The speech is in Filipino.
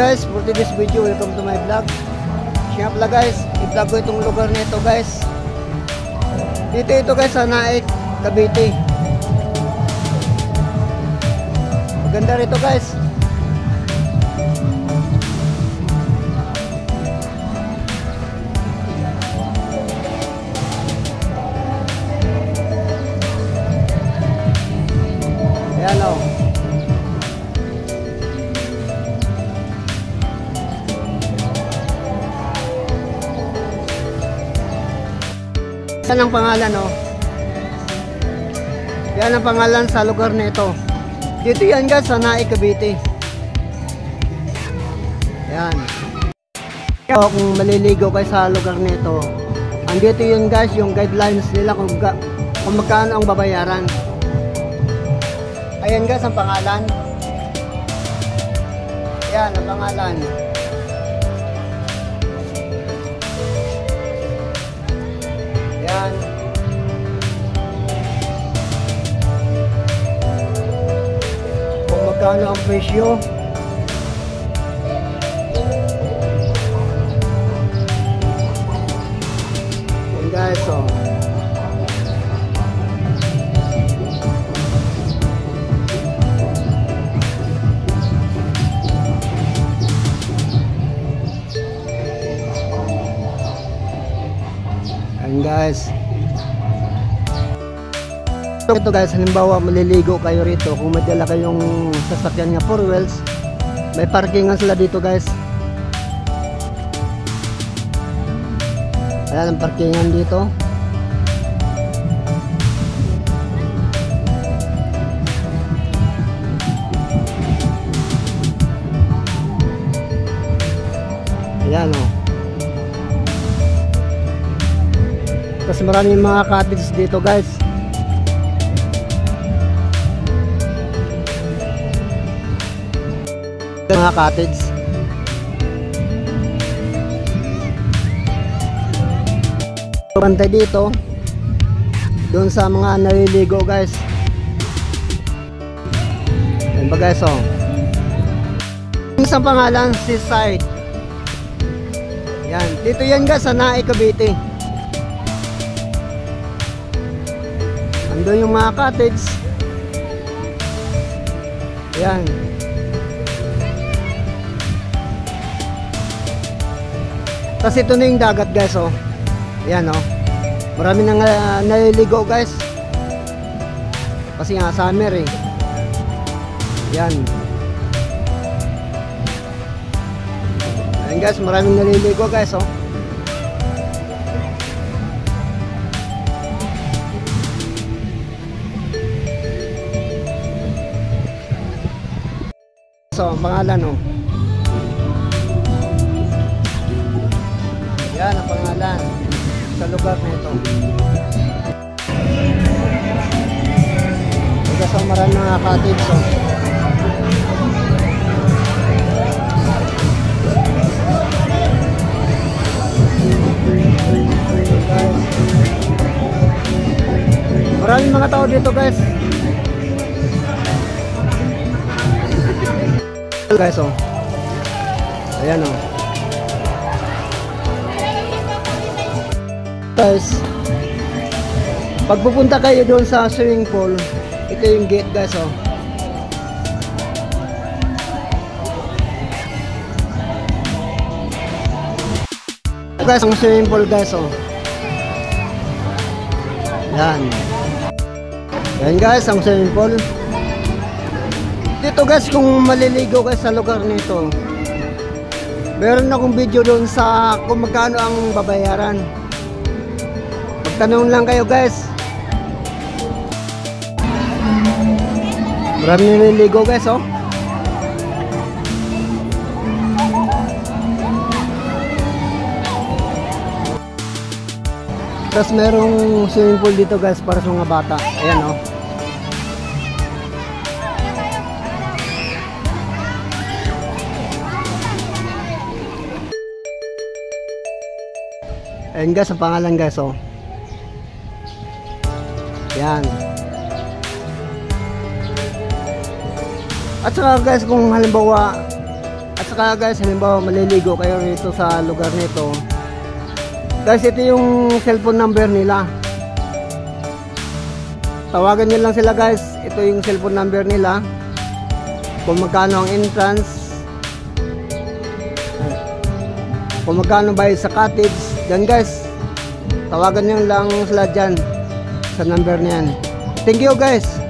guys, for today's video, welcome to my vlog. Siya pala guys, i-vlog ko itong lugar na ito guys. Dito ito guys sa Naik, Cavite. Maganda rito guys. Ayan o. Yan ang pangalan o. Yan ang pangalan sa lugar na ito. Dito yan guys sa Naik, Cavite. Yan. Kung maliligo kayo sa lugar na ito, andito yun guys yung guidelines nila kung magkano ang babayaran. Ayan guys ang pangalan. Yan ang pangalan. Yan. Kung magkano ang presyo. Yan guys so. Guys, ito guys, halimbawa maliligo kayo rito, kung madala kayong sasakyan nga 4 wheels, may parkingan sila dito guys. Ayan ang parkingan dito. Ayan o. Tapos maraming mga cottage dito guys. Mga cottage. Bantay dito. Doon sa mga naliligo guys. Yan ba guys oh. Isang pangalan Seaside. Yan. Dito yan guys sa Naik, Cavite. Andun yung mga cottage. Ayan. Tapos ito na yung dagat guys oh. Ayan oh. Marami nang naliligo guys. Kasi nga summer eh. Ayan. Ayan guys, maraming naliligo guys oh. So, pangalan oh. Yan ang pangalan sa lugar na ito. Kasi marami mga cottage oh. Maraming mga tao dito guys. Guys oh. Ayan oh. Guys, pag pupunta kayo doon sa swimming pool, ito yung gate guys oh. Guys, ang swimming pool guys oh. Yan. Yan guys, ang swimming pool. Dito guys, kung maliligo guys sa lugar nito, meron akong video doon sa kung magkano ang babayaran. Magtanong lang kayo guys. Maraming naliligo guys oh. Tapos merong swimming pool dito guys para sa mga bata. Ayan oh. Ayan guys, ang pangalan guys oh. Yan. At saka guys, kung halimbawa At saka guys, halimbawa maliligo kayo rito sa lugar nito. Guys, ito yung cellphone number nila. Tawagan nyo lang sila guys. Ito yung cellphone number nila. Kung magkano ang entrance, kung magkano ba sa cottage. Yan guys, tawagan nyo lang sila dyan sa number na yan. Thank you guys.